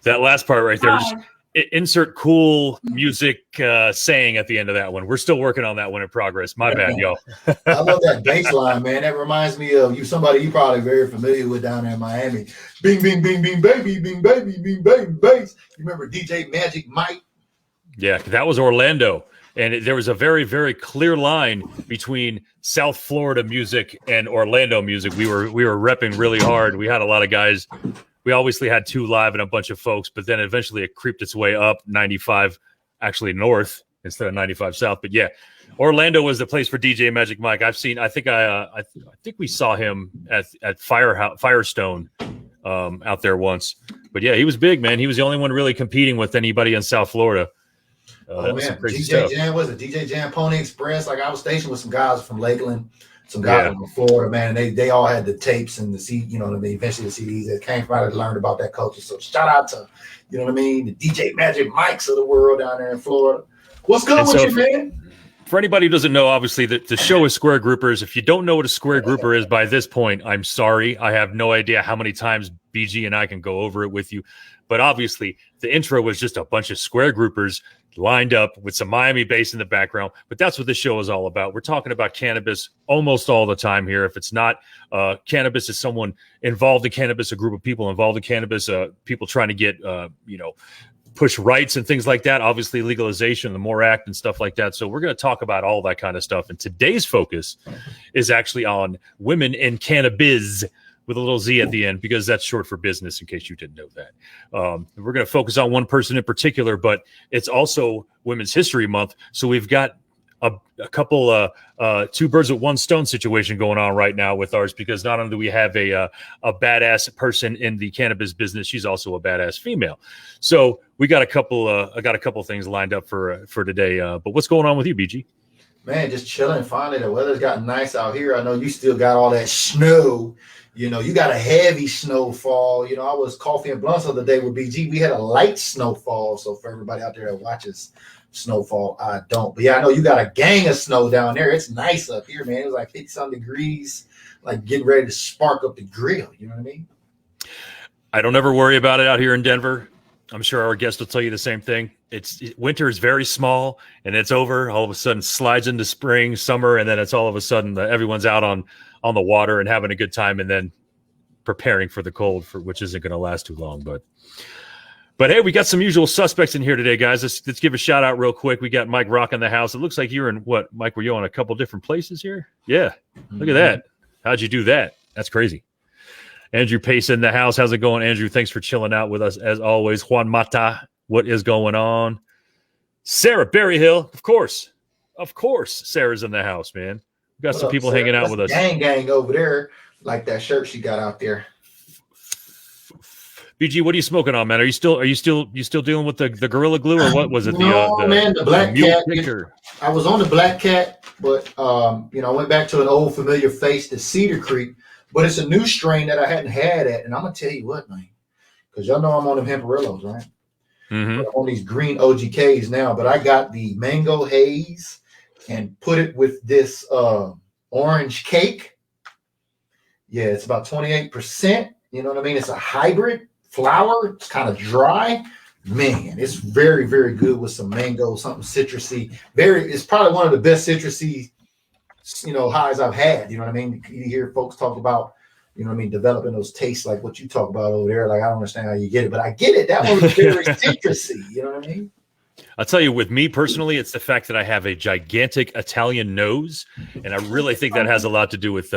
That last part right there. Just insert cool music saying at the end of that one. We're still working on that one in progress. My bad, y'all. I love that bass line, man. That reminds me of somebody you probably very familiar with down there in Miami. Bing, bing, bing, bing, baby, bing, baby, bing, baby, bass. You remember DJ Magic Mike? Yeah, that was Orlando. And there was a very, very clear line between South Florida music and Orlando music. We were repping really hard. We had a lot of guys. We obviously had 2 live and a bunch of folks, but then eventually it creeped its way up 95, actually north instead of 95 south. But yeah, Orlando was the place for DJ Magic Mike. I think we saw him at Firestone out there once. But yeah, he was big, man. He was the only one really competing with anybody in South Florida. Man, DJ Jam was it? DJ Jam, Pony Express. Like I was stationed with some guys from Lakeland. Some guys from Florida, man, they all had the tapes and the eventually the CDs that came from out and learned about that culture. So shout out to, the DJ Magic Mikes of the world down there in Florida. What's good with you, man? For anybody who doesn't know, obviously the show is Square Groupers. If you don't know what a Square Grouper is by this point, I'm sorry. I have no idea how many times BG and I can go over it with you. But obviously the intro was just a bunch of Square Groupers lined up with some Miami bass in the background. But that's what this show is all about. We're talking about cannabis almost all the time here. If it's not cannabis, is someone involved in cannabis, a group of people involved in cannabis, people trying to get, push rights and things like that. Obviously legalization, the MORE Act and stuff like that. So we're going to talk about all that kind of stuff. And today's focus is actually on women in cannabis, with a little Z at the end, because that's short for business, in case you didn't know that. We're going to focus on one person in particular, but it's also Women's History Month. So we've got a couple, 2 birds with 1 stone situation going on right now with ours, because not only do we have a badass person in the cannabis business, she's also a badass female. So we got a couple things lined up for today. But what's going on with you, BG? Man, just chilling. Finally, the weather's gotten nice out here. I know you still got all that snow. You got a heavy snowfall. I was Coffee and Blunts the other day with BG. We had a light snowfall. So for everybody out there that watches snowfall, I don't. But yeah, I know you got a gang of snow down there. It's nice up here, man. It was like 50-some degrees, like getting ready to spark up the grill. You know what I mean? I don't ever worry about it out here in Denver. I'm sure our guest will tell you the same thing. Winter is very small, and it's over. All of a sudden, slides into spring, summer, and then it's all of a sudden everyone's out on the water and having a good time, and then preparing for the cold, which isn't going to last too long. But hey, we got some usual suspects in here today, guys. Let's give a shout out real quick. We got Mike Rock in the house. It looks like you're in what, Mike? Were you on a couple different places here? Yeah, look at that. How'd you do that? That's crazy. Andrew Pace in the house. How's it going, Andrew? Thanks for chilling out with us as always. Juan Mata, what is going on? Sarah Berryhill, of course. Sarah's in the house, man. We got some people Sarah? hanging out with us. Gang over there, like that shirt she got out there. BG, what are you smoking on, man? Are you still dealing with the Gorilla Glue, or what was it? The Black Cat. I was on the Black Cat, but I went back to an old familiar face, the Cedar Creek. But it's a new strain that I hadn't had at, and I'm gonna tell you what, man, because y'all know I'm on them Hemperillos, right? Mm-hmm. I'm on these green OGKs now, but I got the Mango Haze and put it with this orange cake. Yeah, it's about 28%. You know what I mean? It's a hybrid flower. It's kind of dry. Man, it's very, very good with some mango, something citrusy. It's probably one of the best citrusy highs I've had. You know what I mean? You hear folks talk about, developing those tastes like what you talk about over there. Like, I don't understand how you get it, but I get it. That one was very citrusy. You know what I mean? I'll tell you, with me personally, it's the fact that I have a gigantic Italian nose, and I really think that has a lot to do with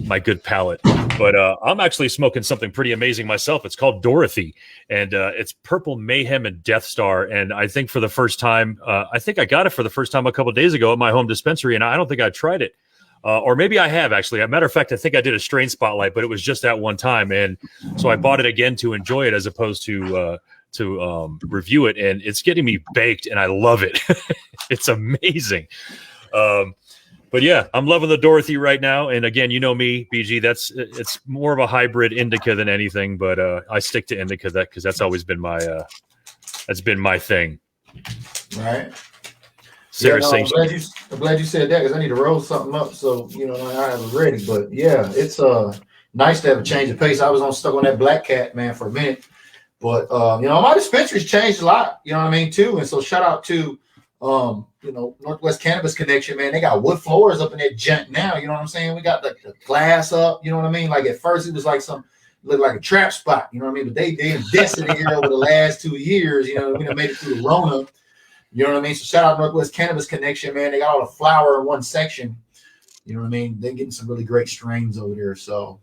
my good palate. But I'm actually smoking something pretty amazing myself. It's called Dorothy, and it's Purple Mayhem and Death Star. And I think for the first time, I got it for the first time a couple of days ago at my home dispensary, and I don't think I tried it. Or maybe I have, actually. As a matter of fact, I think I did a strain spotlight, but it was just that one time. And so I bought it again to enjoy it as opposed to review it. And it's getting me baked, and I love it. It's amazing. But yeah, I'm loving the Dorothy right now. And again, you know me, BG, it's more of a hybrid indica than anything, but I stick to indica because that's always been my thing. Right. Sarah, I'm glad you said that, because I need to roll something up so I have it ready. But yeah, it's nice to have a change of pace. I was stuck on that Black Cat, man, for a minute, But my dispensary's changed a lot, you know what I mean, too. And so shout out to Northwest Cannabis Connection, man. They got wood floors up in that junk now, you know what I'm saying? We got the glass up, you know what I mean? Like at first it was like looked like a trap spot, you know what I mean? But they invested in here over the last 2 years, you know, we done made it through the Rona, you know what I mean? So shout out Northwest Cannabis Connection, man. They got all the flower in one section, you know what I mean? They're getting some really great strains over there. So,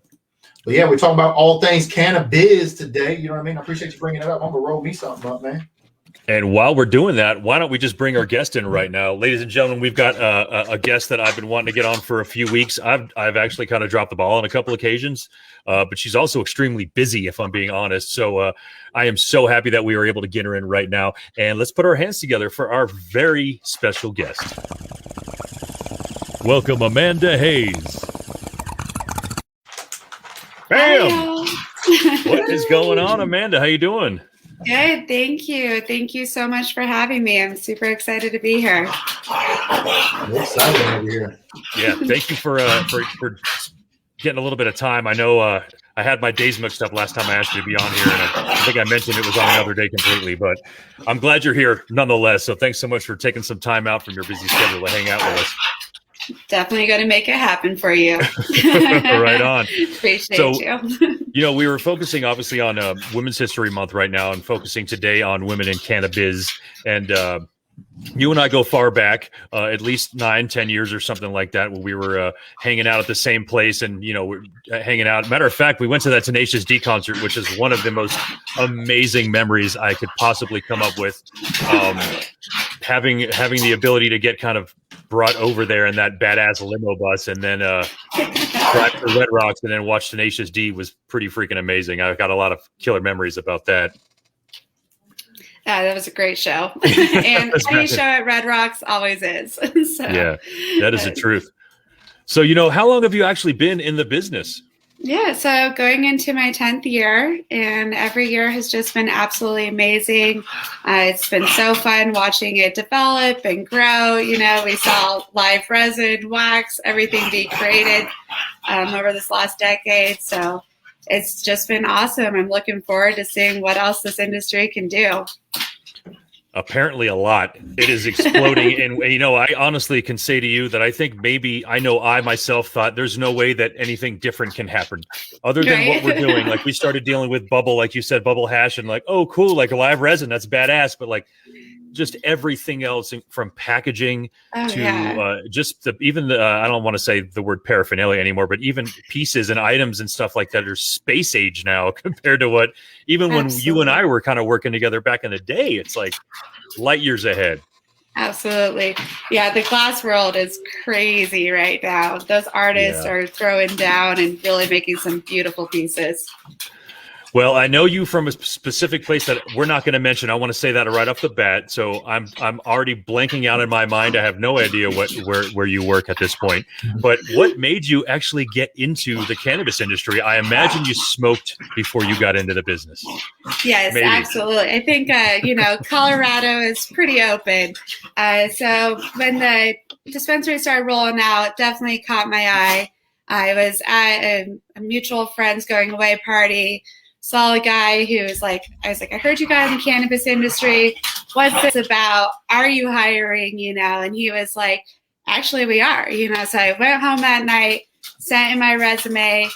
but yeah, we're talking about all things cannabis today, you know what I mean? I appreciate you bringing it up. I'm gonna roll me something up, man. And while we're doing that, why don't we just bring our guest in right now? Ladies and gentlemen, we've got a guest that I've been wanting to get on for a few weeks. I've actually kind of dropped the ball on a couple occasions, but she's also extremely busy, if I'm being honest. So I am so happy that we were able to get her in right now. And let's put our hands together for our very special guest. Welcome, Amanda Haze. Bam! What is going on, Amanda? How you doing? Good, thank you. Thank you so much for having me. I'm super excited to be here. I'm excited over here. Yeah, thank you for getting a little bit of time. I know I had my days mixed up last time I asked you to be on here, and I think I mentioned it was on another day completely, but I'm glad you're here nonetheless. So thanks so much for taking some time out from your busy schedule to hang out with us. Definitely going to make it happen for you. Right on. Appreciate you. We were focusing obviously on Women's History Month right now and focusing today on women in cannabis. And you and I go far back, at least 9-10 years or something like that, when we were hanging out at the same place and, we're hanging out. Matter of fact, we went to that Tenacious D concert, which is one of the most amazing memories I could possibly come up with. Having the ability to get kind of brought over there in that badass limo bus and then drive to Red Rocks and then watch Tenacious D was pretty freaking amazing. I've got a lot of killer memories about that. That was a great show. And any show at Red Rocks always is. So, yeah, that is the truth. So, how long have you actually been in the business? Yeah, so going into my 10th year, and every year has just been absolutely amazing. It's been so fun watching it develop and grow. We saw live resin, wax, everything be created over this last decade. So it's just been awesome. I'm looking forward to seeing what else this industry can do. Apparently a lot. It is exploding. And, I honestly can say to you that I think I myself thought there's no way that anything different can happen other than what we're doing. Like we started dealing with bubble, like you said, bubble hash and like, oh, cool. Like a live resin. That's badass. But like just everything else from packaging to just even the, I don't want to say the word paraphernalia anymore, but even pieces and items and stuff like that are space age now compared to what, even when you and I were kind of working together back in the day, it's like light years ahead. Absolutely. Yeah. The glass world is crazy right now. Those artists are throwing down and really making some beautiful pieces. Well, I know you from a specific place that we're not going to mention. I want to say that right off the bat. So I'm already blanking out in my mind. I have no idea where you work at this point. But what made you actually get into the cannabis industry? I imagine you smoked before you got into the business. Yes, maybe. Absolutely. I think Colorado is pretty open. So when the dispensary started rolling out, definitely caught my eye. I was at a mutual friend's going away party. Saw a guy who was like, I heard you guys in the cannabis industry. What's this about? Are you hiring? And he was like, actually, we are. So I went home that night, sent in my resume,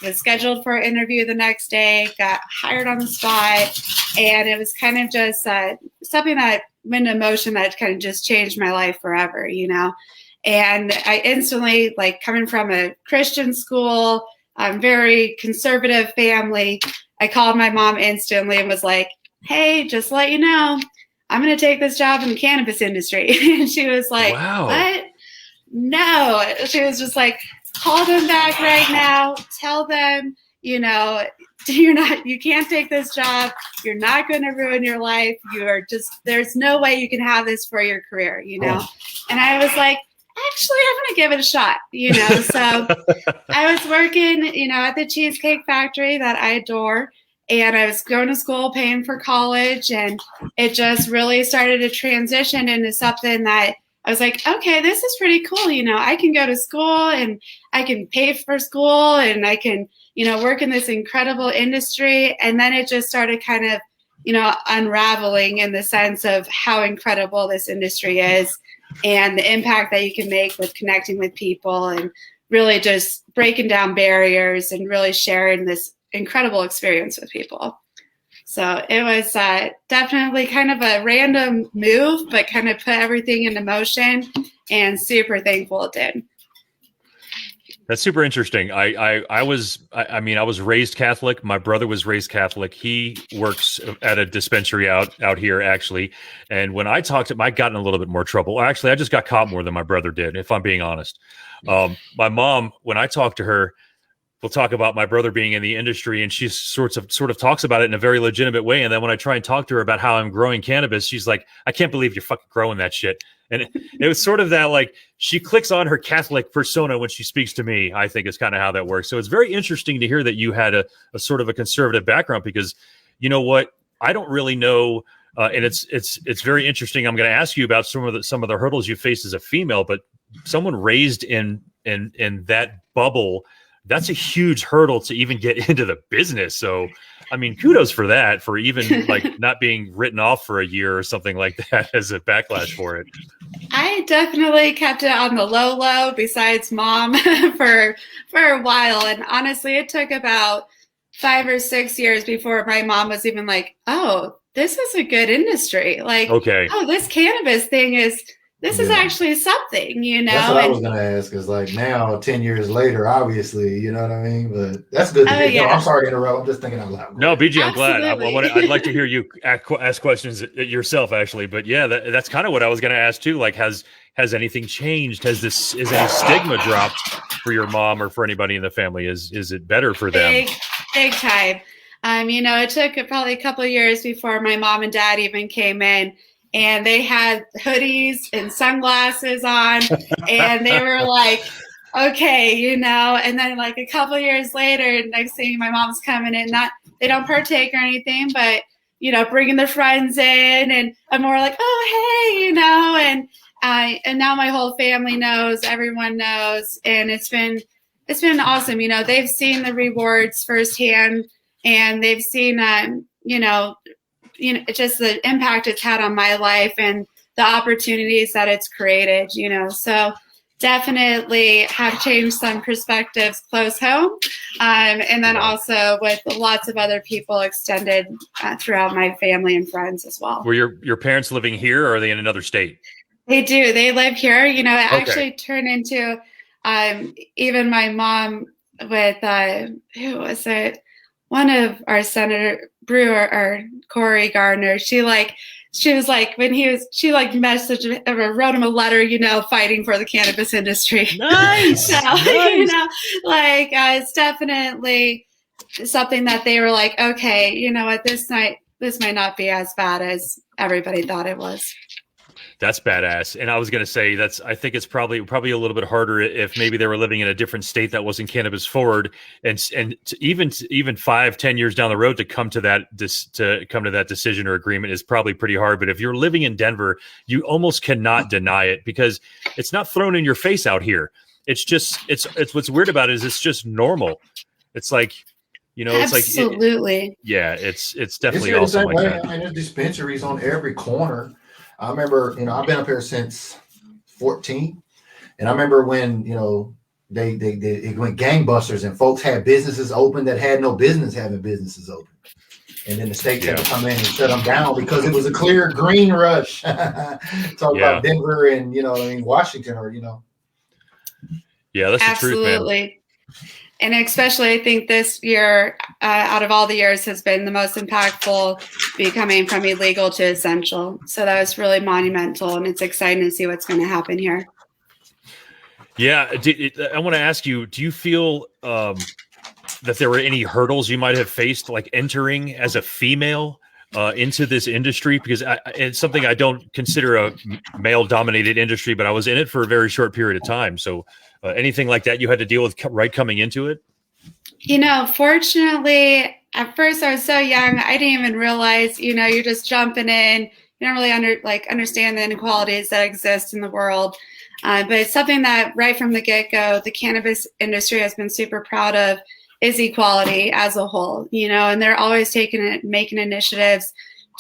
was scheduled for an interview the next day, got hired on the spot. And it was kind of just something that went into motion that kind of just changed my life forever, And I instantly, coming from a Christian school, very conservative family, I called my mom instantly and was like, hey, just to let you know, I'm going to take this job in the cannabis industry. And she was like, wow. What? No. She was just like, call them back right now. Tell them, you can't take this job. You're not going to ruin your life. There's no way you can have this for your career, Oh. And I was like, actually, I'm going to give it a shot, So I was working, at the Cheesecake Factory that I adore. And I was going to school, paying for college. And it just really started to transition into something that I was like, okay, this is pretty cool. I can go to school and I can pay for school and I can, work in this incredible industry. And then it just started kind of unraveling in the sense of how incredible this industry is and the impact that you can make with connecting with people and really just breaking down barriers and really sharing this incredible experience with people. So it was definitely kind of a random move, but kind of put everything into motion, and super thankful it did. That's super interesting. I was raised Catholic. My brother was raised Catholic. He works at a dispensary out here, actually. And when I talked to him, I got in a little bit more trouble. Actually, I just got caught more than my brother did, if I'm being honest. My mom, when I talk to her, we'll talk about my brother being in the industry, and she sort of talks about it in a very legitimate way. And then when I try and talk to her about how I'm growing cannabis, she's like, I can't believe you're fucking growing that shit. And it was sort of that, like, she clicks on her Catholic persona when she speaks to me, I think is kind of how that works. So it's very interesting to hear that you had a sort of a conservative background, because you know what, I don't really know. And it's very interesting. I'm going to ask you about some of the hurdles you faced as a female, but someone raised in that bubble, that's a huge hurdle to even get into the business. So, I mean, kudos for that, for even like not being written off for a year or something like that as a backlash for it. I definitely kept it on the low, besides mom for a while. And honestly, it took about 5 or 6 years before my mom was even like, oh, this is a good industry. Like, okay, oh, this cannabis thing is actually something, That's what I was going to ask, is like now, 10 years later, obviously, you know what I mean? But that's good to hear. Yeah. No, I'm sorry to interrupt. I'm just thinking out loud. No, BG, I'm glad. I'd like to hear you ask questions yourself, actually. But yeah, that's kind of what I was going to ask too. Like, has anything changed? Is any stigma dropped for your mom or for anybody in the family? Is it better for them? Big time. It took probably a couple of years before my mom and dad even came in. And they had hoodies and sunglasses on, and they were like, okay, and then like a couple of years later, next thing my mom's coming in, they don't partake or anything, but, bringing their friends in, and I'm more like, oh, hey, and now my whole family knows, everyone knows. And it's been awesome. They've seen the rewards firsthand, and they've seen, just the impact it's had on my life and the opportunities that it's created, so definitely have changed some perspectives close home. And then also with lots of other people extended throughout my family and friends as well. Were your parents living here, or are they in another state? They do. They live here. It actually turned into even my mom with, who was it? One of our Senator Brewer or Cory Gardner, she was like, she messaged or wrote him a letter, fighting for the cannabis industry. Nice. So, nice. It's definitely something that they were like, okay, what, this might not be as bad as everybody thought it was. That's badass. And I was going to say I think it's probably a little bit harder if maybe they were living in a different state that wasn't cannabis forward, and even 5-10 years down the road to come to that decision or agreement is probably pretty hard. But if you're living in Denver, you almost cannot deny it, because it's not thrown in your face out here. It's just, it's what's weird about it is it's just normal. It's like, absolutely. It's definitely awesome like that. I mean, there's dispensaries on every corner. I remember, I've been up here since 14, and I remember when, they went gangbusters and folks had businesses open that had no business having businesses open. And then the state had to come in and shut them down because it was a clear green rush. Talk about Denver and, Washington or. Yeah, that's absolutely. The truth, man. And especially, I think this year, out of all the years, has been the most impactful, becoming from illegal to essential. So that was really monumental, and it's exciting to see what's going to happen here. Yeah, I want to ask you, do you feel that there were any hurdles you might have faced, like entering as a female into this industry? Because it's something I don't consider a male-dominated industry, but I was in it for a very short period of time. So anything like that you had to deal with right coming into it? Fortunately, at first I was so young, I didn't even realize, you're just jumping in. You don't really understand the inequalities that exist in the world. But it's something that right from the get-go, the cannabis industry has been super proud of, is equality as a whole, and they're always making initiatives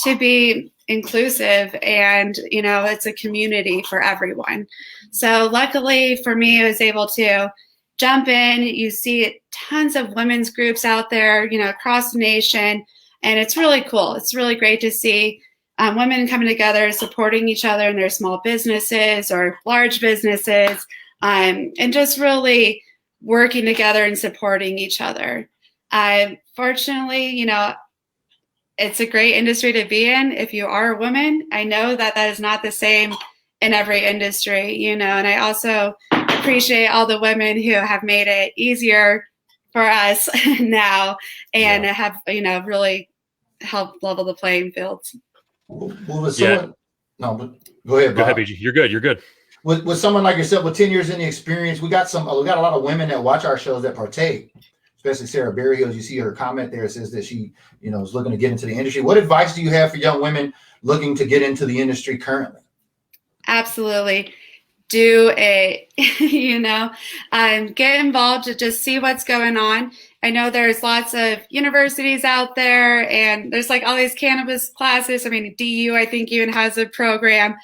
to be inclusive, and, you know, it's a community for everyone. So luckily for me, I was able to jump in. You see tons of women's groups out there, you know, across the nation, and it's really cool. It's really great to see women coming together, supporting each other in their small businesses or large businesses, and just really working together and supporting each other. Fortunately, you know, it's a great industry to be in if you are a woman. I know that that is not the same in every industry, you know, and I also appreciate all the women who have made it easier for us now, and have, you know, really helped level the playing field. Well, someone, no, but go ahead, Bob. Go ahead, BG. You're good. You're good. With someone like yourself with 10 years in the experience, we got a lot of women that watch our shows that partake, especially Sarah Berryhill. You see her comment there. It says that she, you know, is looking to get into the industry. What advice do you have for young women looking to get into the industry currently? Absolutely. Do it, you know, get involved to just see what's going on. I know there's lots of universities out there, and there's like all these cannabis classes. I mean, DU, I think, even has a program.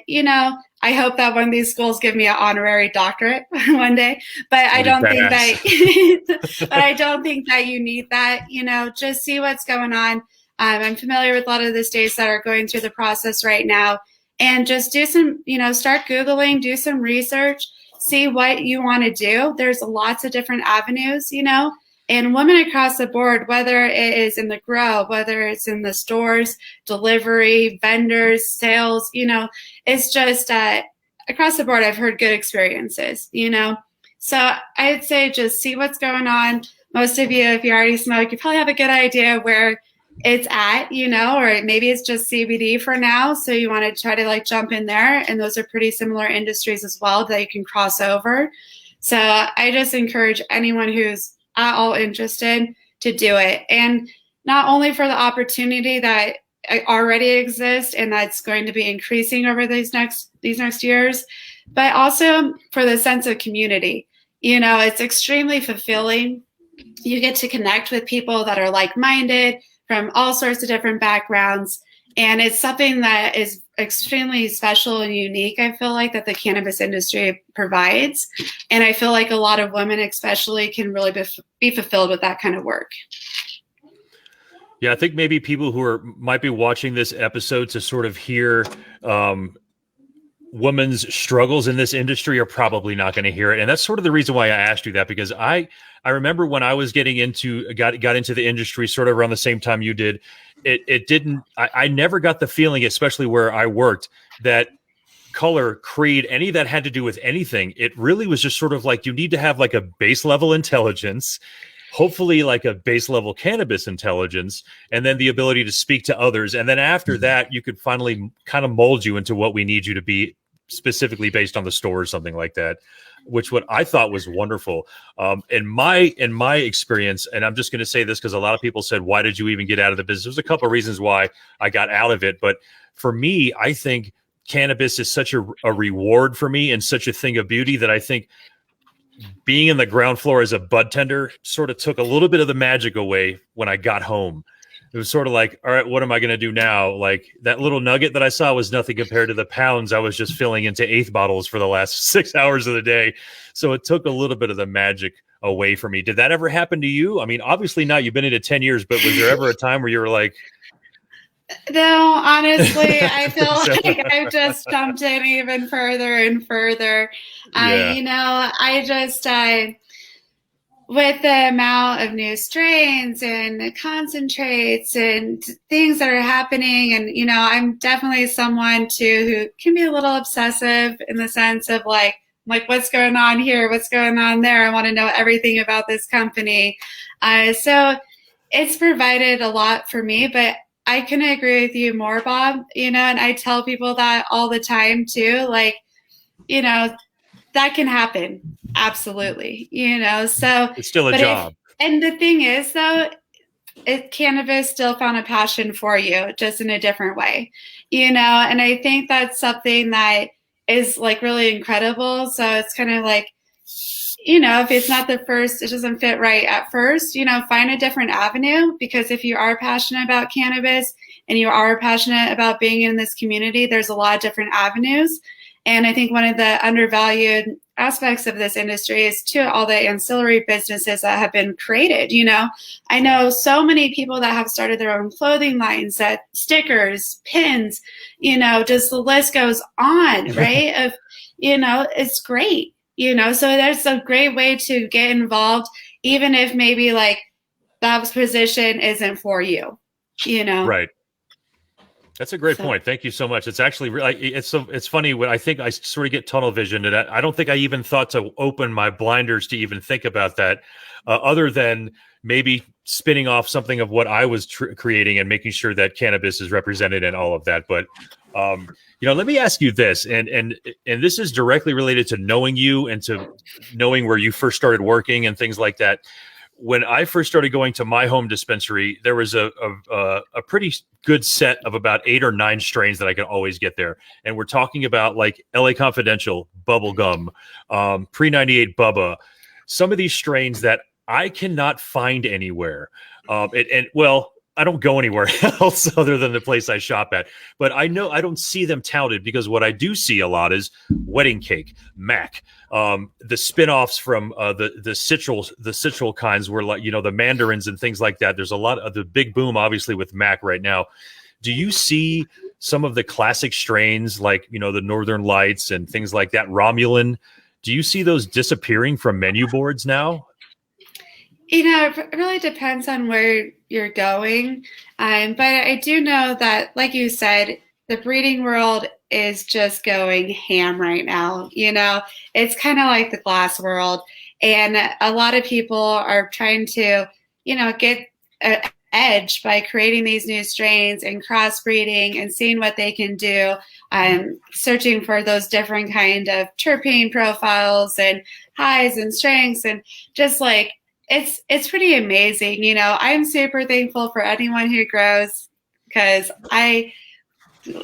You know, I hope that one of these schools give me an honorary doctorate one day, but I don't think that, but I don't think that you need that. You know, just see what's going on. I'm familiar with a lot of the states that are going through the process right now, and just do some, you know, start Googling, do some research, see what you want to do. There's lots of different avenues, you know, and women across the board, whether it is in the grow, whether it's in the stores, delivery, vendors, sales, you know, it's just across the board, I've heard good experiences, you know. So I'd say just see what's going on. Most of you, if you already smoke, you probably have a good idea where it's at, you know, or maybe it's just CBD for now. So you want to try to like jump in there. And those are pretty similar industries as well that you can cross over. So I just encourage anyone who's at all interested to do it. And not only for the opportunity that already exists and that's going to be increasing over these next years, but also for the sense of community. You know, it's extremely fulfilling. You get to connect with people that are like-minded from all sorts of different backgrounds. And it's something that is extremely special and unique, I feel like, that the cannabis industry provides. And I feel like a lot of women especially can really be fulfilled with that kind of work. Yeah, I think maybe people who might be watching this episode to sort of hear women's struggles in this industry are probably not going to hear it. And that's sort of the reason why I asked you that, because I remember when I was got into the industry sort of around the same time you did, I never got the feeling, especially where I worked, that color, creed, any that had to do with anything. It really was just sort of like, you need to have like a base level intelligence, hopefully like a base level cannabis intelligence, and then the ability to speak to others. And then after that, you could finally kind of mold you into what we need you to be, specifically based on the store or something like that, which what I thought was wonderful. In my experience, and I'm just going to say this because a lot of people said, why did you even get out of the business? There's a couple of reasons why I got out of it. But for me, I think cannabis is such a reward for me and such a thing of beauty that I think being in the ground floor as a bud tender sort of took a little bit of the magic away when I got home. It was sort of like, all right, what am I going to do now? Like that little nugget that I saw was nothing compared to the pounds I was just filling into eighth bottles for the last 6 hours of the day. So it took a little bit of the magic away from me. Did that ever happen to you? I mean, obviously not. You've been in it 10 years, but was there ever a time where you were like, no, honestly, I feel like I've just jumped in even further and further. Yeah. You know, I just, with the amount of new strains and concentrates and things that are happening. And, you know, I'm definitely someone too who can be a little obsessive in the sense of like what's going on here? What's going on there? I want to know everything about this company. So it's provided a lot for me, but I couldn't agree with you more, Bob, you know, and I tell people that all the time too, like, you know, that can happen. Absolutely. You know, so it's still a job. And the thing is though, cannabis still found a passion for you, just in a different way, you know, and I think that's something that is like really incredible. So it's kind of like, you know, if it's not the first, it doesn't fit right at first, you know, find a different avenue, because if you are passionate about cannabis and you are passionate about being in this community, there's a lot of different avenues. And I think one of the undervalued aspects of this industry is too all the ancillary businesses that have been created. I know so many people that have started their own clothing lines, that stickers, pins, just the list goes on, right? It's great, so there's a great way to get involved, even if maybe like that position isn't for you, Right. That's a great point. Thank you so much. It's actually it's funny when I think I sort of get tunnel vision, and I don't think I even thought to open my blinders to even think about that, other than maybe spinning off something of what I was creating and making sure that cannabis is represented in all of that. But let me ask you this, and this is directly related to knowing you and to knowing where you first started working and things like that. When I first started going to my home dispensary, there was a pretty good set of about 8 or 9 strains that I could always get there. And we're talking about like LA Confidential, Bubblegum, Pre-98 Bubba, some of these strains that I cannot find anywhere. I don't go anywhere else other than the place I shop at. But I know I don't see them touted, because what I do see a lot is Wedding Cake, Mac, the spin-offs from the citral kinds, were like, the mandarins and things like that. There's a lot of the big boom, obviously, with Mac right now. Do you see some of the classic strains like, the Northern Lights and things like that, Romulan? Do you see those disappearing from menu boards now? It really depends on where you're going. But I do know that, like you said, the breeding world is just going ham right now. It's kind of like the glass world. And a lot of people are trying to, get an edge by creating these new strains and crossbreeding and seeing what they can do. Searching for those different kind of terpene profiles and highs and strengths, and just like, it's pretty amazing. I'm super thankful for anyone who grows, because I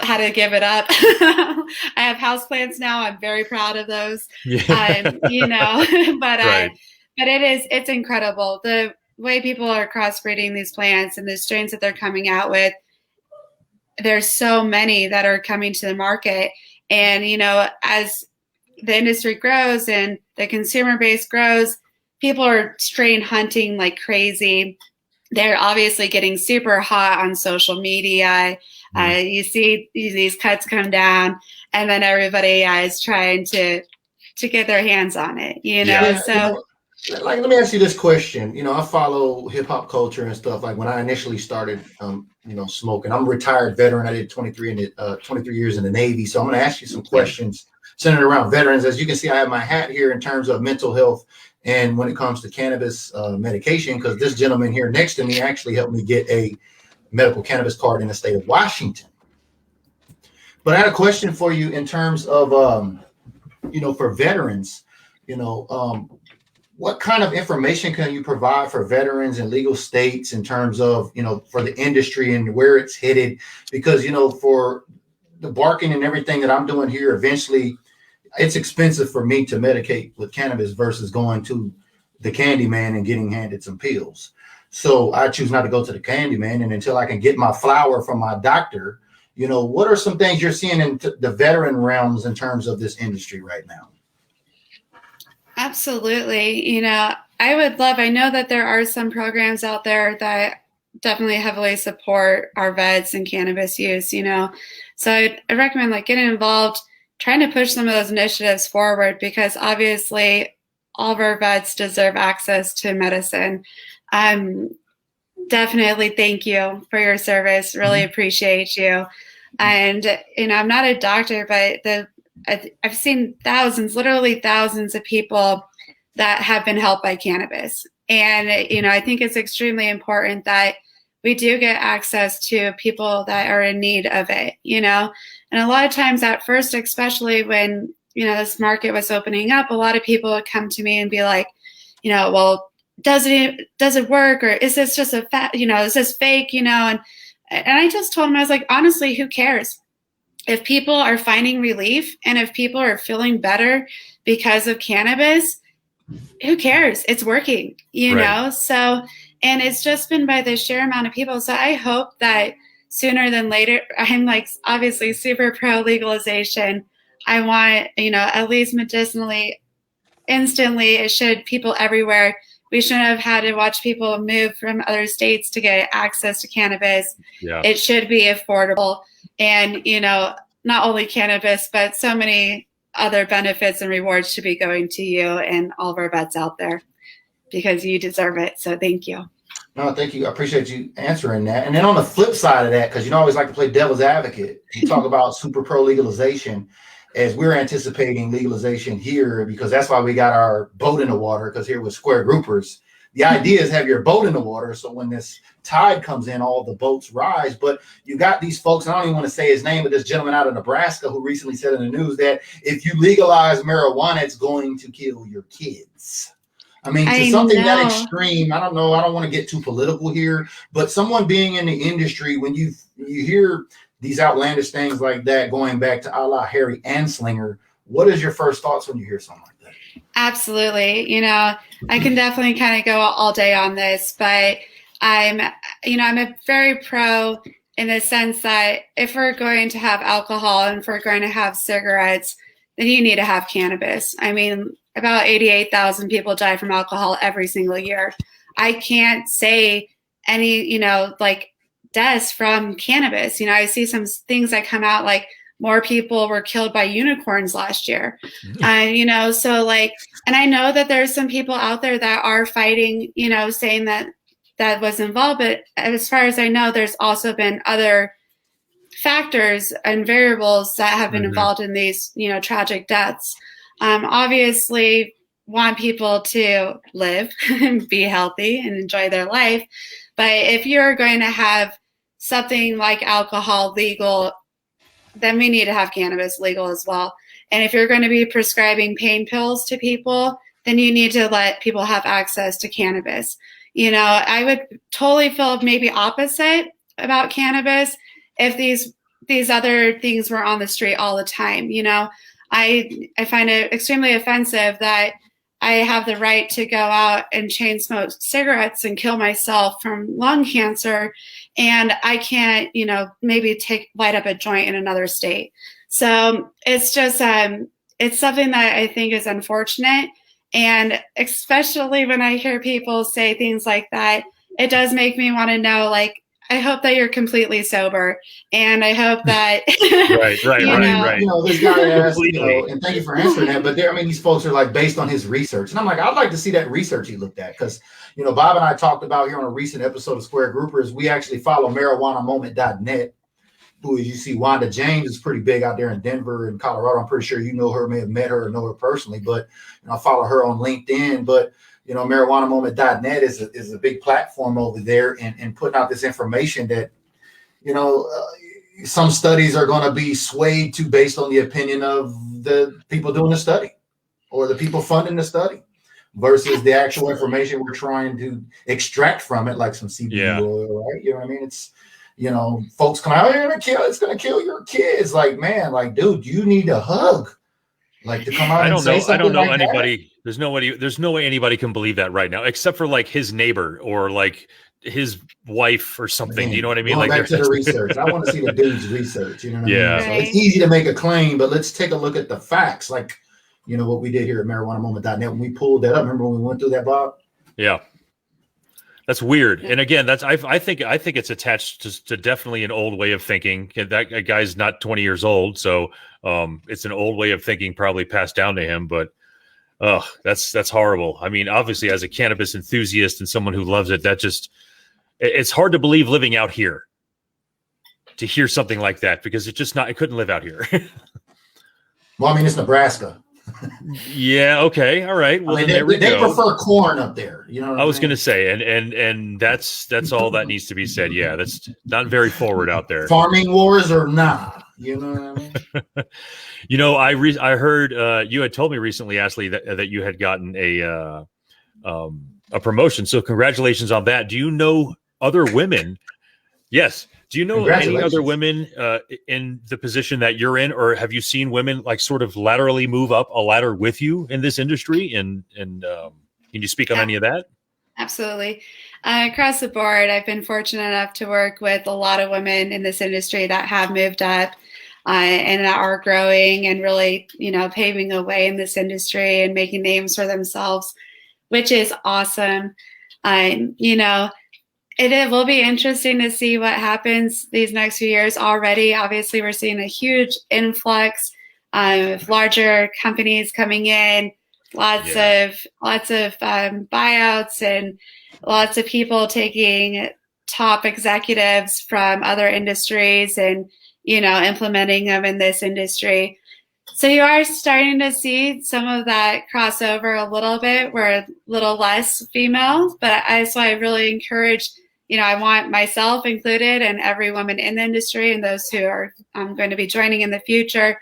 had to give it up. I have houseplants now. I'm very proud of those. Yeah. But right. But it's incredible the way people are crossbreeding these plants and the strains that they're coming out with. There's so many that are coming to the market, and as the industry grows and the consumer base grows, people are strain hunting like crazy. They're obviously getting super hot on social media. You see these cuts come down, and then everybody is trying to get their hands on it. Like, let me ask you this question. I follow hip hop culture and stuff. Like when I initially started, smoking, I'm a retired veteran. I did 23 years in the Navy. So I'm going to ask you some questions centered around veterans. As you can see, I have my hat here in terms of mental health. And when it comes to cannabis medication, because this gentleman here next to me actually helped me get a medical cannabis card in the state of Washington. But I had a question for you in terms of, for veterans, what kind of information can you provide for veterans in legal states in terms of, for the industry and where it's headed? Because, for the barking and everything that I'm doing here, eventually it's expensive for me to medicate with cannabis versus going to the candy man and getting handed some pills. So I choose not to go to the candy man. And until I can get my flower from my doctor, what are some things you're seeing in the veteran realms in terms of this industry right now? Absolutely. I know that there are some programs out there that definitely heavily support our vets and cannabis use, So I recommend getting involved, trying to push some of those initiatives forward, because obviously all of our vets deserve access to medicine. Definitely thank you for your service. Really appreciate you. And, I'm not a doctor, but I've seen literally thousands of people that have been helped by cannabis. And, I think it's extremely important that we do get access to people that are in need of it, And a lot of times at first, especially when, this market was opening up, a lot of people would come to me and be like, well, does it work? Or is this just is this fake, And I just told them, I was like, honestly, who cares? If people are finding relief and if people are feeling better because of cannabis, who cares? It's working, Right. So, and it's just been by the sheer amount of people. So I hope that sooner than later. I'm like obviously super pro legalization. I want, at least medicinally, instantly. It should, people everywhere. We shouldn't have had to watch people move from other states to get access to cannabis. Yeah. It should be affordable. And, not only cannabis, but so many other benefits and rewards should be going to you and all of our vets out there, because you deserve it. So thank you. No, thank you. I appreciate you answering that. And then on the flip side of that, because I always like to play devil's advocate, you talk about super pro legalization, as we're anticipating legalization here, because that's why we got our boat in the water, because here with Square Groupers, the idea is have your boat in the water, so when this tide comes in, all the boats rise. But you got these folks, and I don't even want to say his name, but this gentleman out of Nebraska who recently said in the news that if you legalize marijuana, it's going to kill your kids. I mean, to something that extreme, I don't know, I don't want to get too political here, but someone being in the industry, when you hear these outlandish things like that, going back to a la Harry Anslinger, what is your first thoughts when you hear something like that? Absolutely. I can definitely kind of go all day on this, but I'm a very pro in the sense that if we're going to have alcohol and if we're going to have cigarettes, then you need to have cannabis. I mean, about 88,000 people die from alcohol every single year. I can't say any, deaths from cannabis. I see some things that come out like more people were killed by unicorns last year. So and I know that there's some people out there that are fighting, saying that was involved. But as far as I know, there's also been other factors and variables that have been involved in these, tragic deaths. Obviously want people to live and be healthy and enjoy their life. But if you're going to have something like alcohol legal, then we need to have cannabis legal as well. And if you're going to be prescribing pain pills to people, then you need to let people have access to cannabis. I would totally feel maybe opposite about cannabis if these other things were on the street all the time. I find it extremely offensive that I have the right to go out and chain smoke cigarettes and kill myself from lung cancer, and I can't, maybe light up a joint in another state. So it's just, it's something that I think is unfortunate. And especially when I hear people say things like that, it does make me want to know, I hope that you're completely sober, and I hope that right. This guy asked, and thank you for answering that. But these folks are based on his research, and I'm like, I'd like to see that research he looked at, because Bob and I talked about here on a recent episode of Square Groupers. We actually follow marijuanamoment.net, who, as you see, Wanda James is pretty big out there in Denver and Colorado. I'm pretty sure you know her, may have met her or know her personally, but I follow her on LinkedIn. But marijuanamoment.net is a big platform over there, and putting out this information that, some studies are going to be swayed to based on the opinion of the people doing the study or the people funding the study versus the actual information we're trying to extract from it, like some CBD oil, right? You know what I mean? It's, folks come out here and it's going to kill your kids. Dude, you need a hug. To come out and say something. I don't know anybody. That. There's no way anybody can believe that right now, except for his neighbor or his wife or something. Man, do you know what I mean? Back to the research. I want to see the dude's research. You know what I mean? So Right. it's easy to make a claim, but let's take a look at the facts. What we did here at marijuanamoment.net when we pulled that up. Remember when we went through that, Bob? Yeah. That's weird. And again, I think it's attached to definitely an old way of thinking. That guy's not 20 years old, so it's an old way of thinking probably passed down to him. But that's horrible. I mean, obviously, as a cannabis enthusiast and someone who loves it, it's hard to believe living out here to hear something like that, because it couldn't live out here. Well, it's Nebraska. Yeah. Okay. All right. Well, then they prefer corn up there. I was going to say, and that's all that needs to be said. Yeah, that's not very forward out there. Farming wars or nah. You know what I mean? I heard you had told me recently, Ashley, that you had gotten a promotion. So congratulations on that. Do you know other women? Yes. Do you know any other women in the position that you're in, or have you seen women sort of laterally move up a ladder with you in this industry? And can you speak on any of that? Absolutely. Across the board, I've been fortunate enough to work with a lot of women in this industry that have moved up and that are growing and really, paving a way in this industry and making names for themselves, which is awesome. It will be interesting to see what happens these next few years. Already, obviously, we're seeing a huge influx of larger companies coming in, lots of buyouts, and lots of people taking top executives from other industries and implementing them in this industry. So you are starting to see some of that crossover a little bit. We're a little less female, but that's why I really encourage. I want myself included and every woman in the industry and those who are going to be joining in the future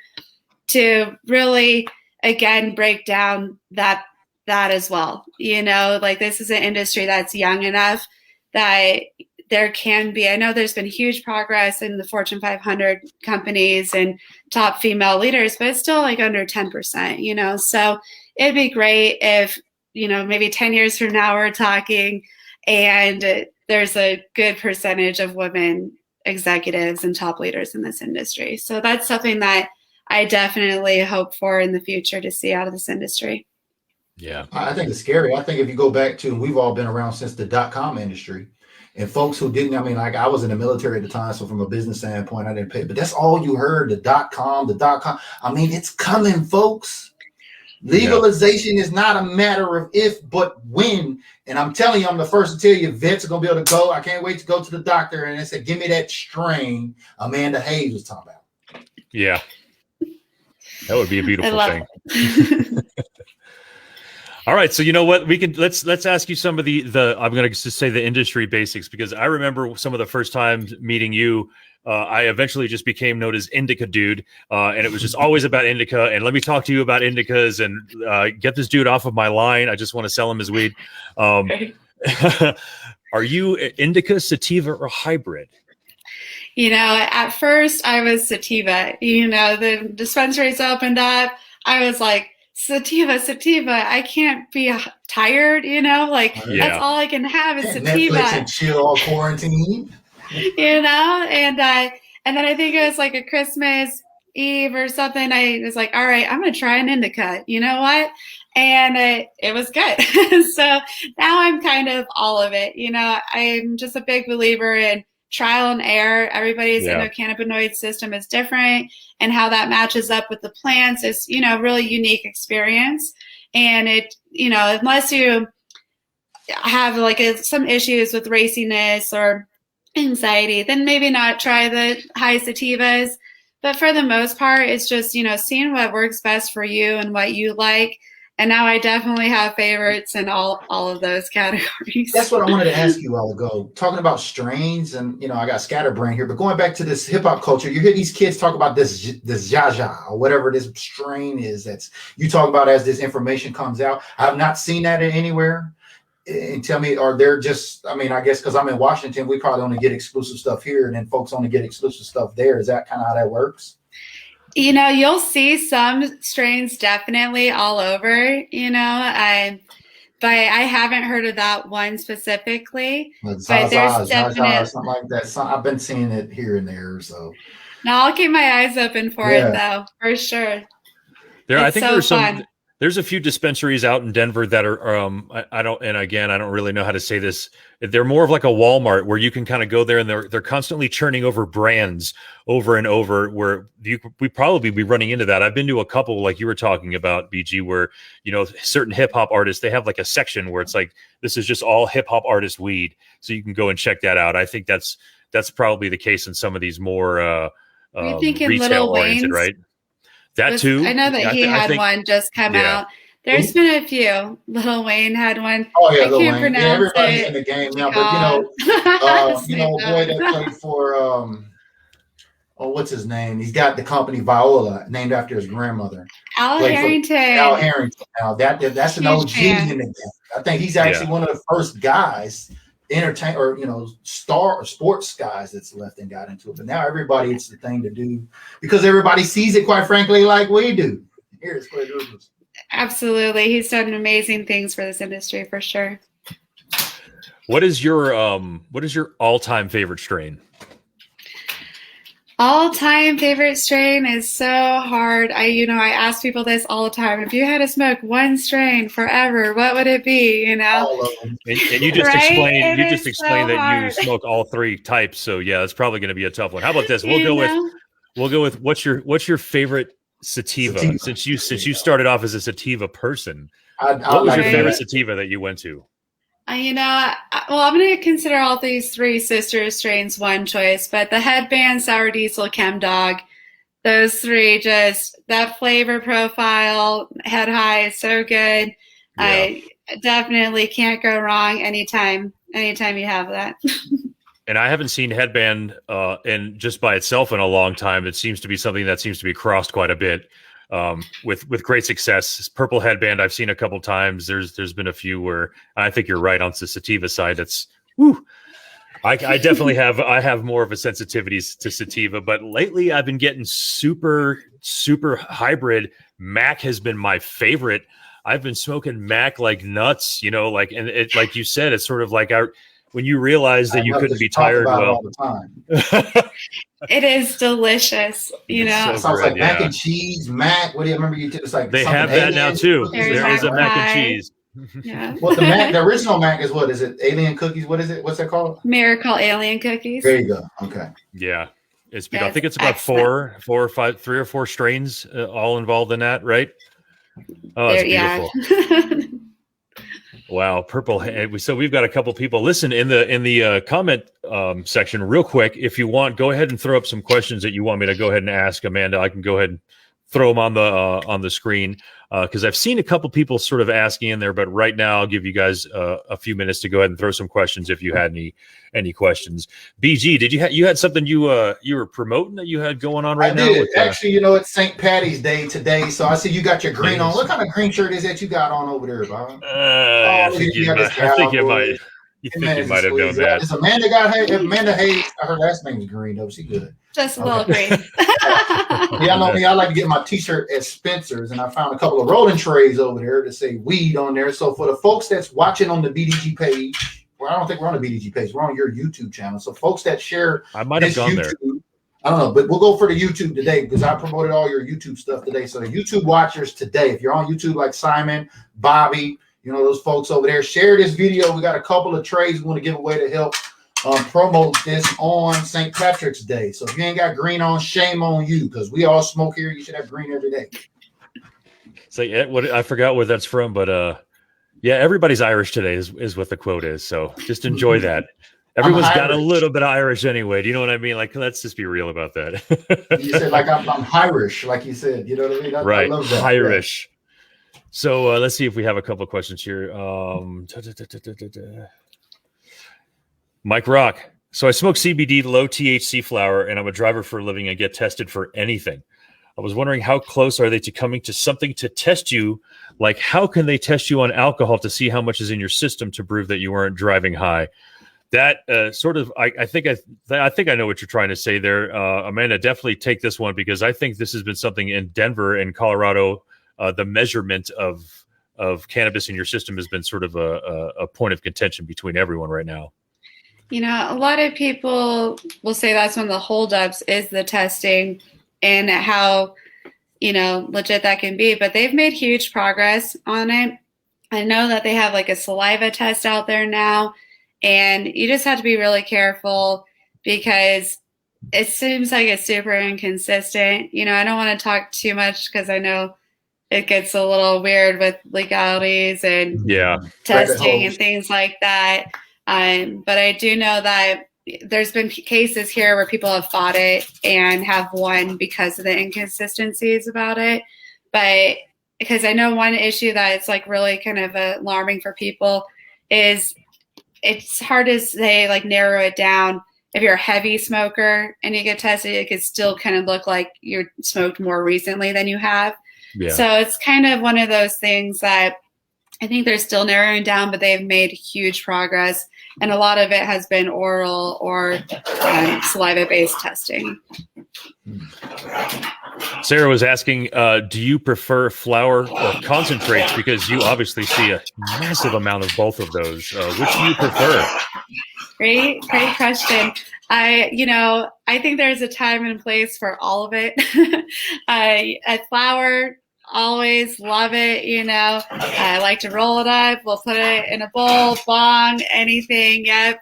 to really, again, break down that as well. This is an industry that's young enough that there can be, I know there's been huge progress in the Fortune 500 companies and top female leaders, but it's still like under 10%, so it'd be great if, maybe 10 years from now we're talking and there's a good percentage of women executives and top leaders in this industry. So that's something that I definitely hope for in the future to see out of this industry. Yeah. I think it's scary. I think if you go back to, we've all been around since the .com industry, and folks who didn't, I was in the military at the time, so from a business standpoint, I didn't pay, but that's all you heard, the .com. It's coming, folks. Legalization is not a matter of if, but when. And I'm telling you, I'm the first to tell you, vets are going to be able to go. I can't wait to go to the doctor. And they said, give me that strain Amanda Haze was talking about. Yeah. That would be a beautiful thing. All right. So you know what? We can let's ask you some of the I'm going to just say the industry basics, because I remember some of the first times meeting you. I eventually just became known as Indica Dude, and it was just always about indica. And let me talk to you about indicas and get this dude off of my line. I just want to sell him his weed. Are you indica, sativa, or hybrid? At first I was sativa. The dispensaries opened up. I was like, sativa. I can't be tired. That's all I can have is sativa. Netflix and chill all quarantine. And then I think it was like a Christmas Eve or something. I was like, all right, I'm going to try an indica. You know what? And it was good. So now I'm kind of all of it. I'm just a big believer in trial and error. Everybody's endocannabinoid system is different, and how that matches up with the plants is, really unique experience. And it, unless you have some issues with raciness or anxiety, then maybe not try the high sativas. But for the most part, it's just, seeing what works best for you and what you like. And now I definitely have favorites in all of those categories. That's what I wanted to ask you a while ago. Talking about strains, and I got scatterbrain here, but going back to this hip hop culture, you hear these kids talk about this Jaja or whatever this strain is. That's you talk about as this information comes out. I've not seen that anywhere. And tell me, are there just? I guess because I'm in Washington, we probably only get exclusive stuff here, and then folks only get exclusive stuff there. Is that kind of how that works? You'll see some strains definitely all over, but I haven't heard of that one specifically. But there's definitely something like that. I've been seeing it here and there. So now I'll keep my eyes open for it, though, for sure. I think there's some. There's a few dispensaries out in Denver that are I don't really know how to say this. They're more of like a Walmart where you can kind of go there and they're constantly churning over brands over and over, where we probably be running into that. I've been to a couple like you were talking about, BG, where certain hip hop artists, they have like a section where it's like, this is just all hip hop artist weed, so you can go and check that out. I think that's probably the case in some of these more retail oriented, right? That too. I know that he had one just come out. There's been a few. Lil Wayne had one. Oh yeah, Lil Wayne. Everybody's in the game now, but a boy that played for what's his name? He's got the company Viola, named after his grandmother. Al Harrington. Al Harrington. Now that's an OG in the game. I think he's actually one of the first guys, entertain or star or sports guys that's left and got into it. But now everybody, it's the thing to do because everybody sees it, quite frankly, like we do. Here's Clay Rubens. Absolutely, he's done amazing things for this industry for sure. What is your all-time favorite strain? All-time favorite strain is so hard. I ask people this all the time. If you had to smoke one strain forever, what would it be? All of them. And you just Right? explained So that hard. you smoke all three types. So yeah, that's probably going to be a tough one. How about this? We'll go with what's your favorit sativa? Since you started off as a sativa person, what was your favorite sativa that you went to? I'm going to consider all these three sister strains one choice, but the Headband, Sour Diesel, Chem Dog, those three, just that flavor profile, head high is so good. Yeah. I definitely can't go wrong anytime you have that. And I haven't seen Headband in just by itself in a long time. It seems to be something that seems to be crossed quite a bit. With great success. Purple Headband I've seen a couple times. There's been a few where I think you're right on the sativa side. That's I definitely have more of a sensitivity to sativa, but lately I've been getting super hybrid. Mac has been my favorite. I've been smoking Mac like nuts, and it, like you said, it's sort of like when you realize that you couldn't be tired well. All the time. It is delicious, It sounds like mac and cheese, Mac. What do you remember? It's like they have that now too. There is a mac and cheese. Yeah. Well, the original Mac is what is it? Alien cookies. What is it? What's that called? Miracle Alien Cookies. There you go. Okay. Yeah, I think it's about four or five, 3 or 4 strains all involved in that, right? Oh, it's beautiful. Yeah. Wow, purple. So we've got a couple people. Listen, in the comment section, real quick, if you want, go ahead and throw up some questions that you want me to go ahead and ask Amanda. I can go ahead and throw them on the screen because I've seen a couple people sort of asking in there. But right now, I'll give you guys a few minutes to go ahead and throw some questions if you had any questions. BG, did you had something you were promoting that you had going on right now? Actually, it's St. Patty's Day today, so I see you got your green on. What kind of green shirt is that you got on over there, Bob? I think you might. You think you might have known that. Is Amanda Haze? Her last name is Green, though. She good. Just a little green. Yeah, I know me. I like to get my T-shirt at Spencer's, and I found a couple of rolling trays over there that say weed on there. So for the folks that's watching on the BDG page, well, I don't think we're on the BDG page. We're on your YouTube channel. So folks that share, I might have gone YouTube, there. I don't know, but we'll go for the YouTube today because I promoted all your YouTube stuff today. So the YouTube watchers today, if you're on YouTube like Simon, Bobby, those folks over there, share this video. We got a couple of trays we want to give away to help promote this on St. Patrick's Day. So if you ain't got green on, shame on you because we all smoke here. You should have green every day. So I forgot where that's from, but yeah, everybody's Irish today is what the quote is. So just enjoy that. Everyone's got a little bit of Irish anyway. Do you know what I mean? Like, let's just be real about that. You said like I'm Irish, like you said. You know what I mean? Right, I love that. Irish. So let's see if we have a couple of questions here. Mike Rock. So I smoke CBD low THC flower, and I'm a driver for a living and get tested for anything. I was wondering how close are they to coming to something to test you? Like, how can they test you on alcohol to see how much is in your system to prove that you weren't driving high? That I think I know what you're trying to say there. Amanda, definitely take this one because I think this has been something in Denver and Colorado. The measurement of cannabis in your system has been sort of a point of contention between everyone right now. A lot of people will say that's one of the holdups is the testing and how, legit that can be. But they've made huge progress on it. I know that they have like a saliva test out there now. And you just have to be really careful because it seems like it's super inconsistent. I don't want to talk too much because I know it gets a little weird with legalities and testing and things like that. But I do know that there's been cases here where people have fought it and have won because of the inconsistencies about it. But because I know one issue that it's like really kind of alarming for people is it's hard to say, like, narrow it down. If you're a heavy smoker and you get tested, it could still kind of look like you smoked more recently than you have. Yeah. So it's kind of one of those things that I think they're still narrowing down, but they've made huge progress. And a lot of it has been oral or saliva-based testing. Sarah was asking, do you prefer flower or concentrates? Because you obviously see a massive amount of both of those. Which do you prefer? Great question. I think there's a time and place for all of it. A flower, always love it. I like to roll it up. We'll put it in a bowl, bong, anything. Yep.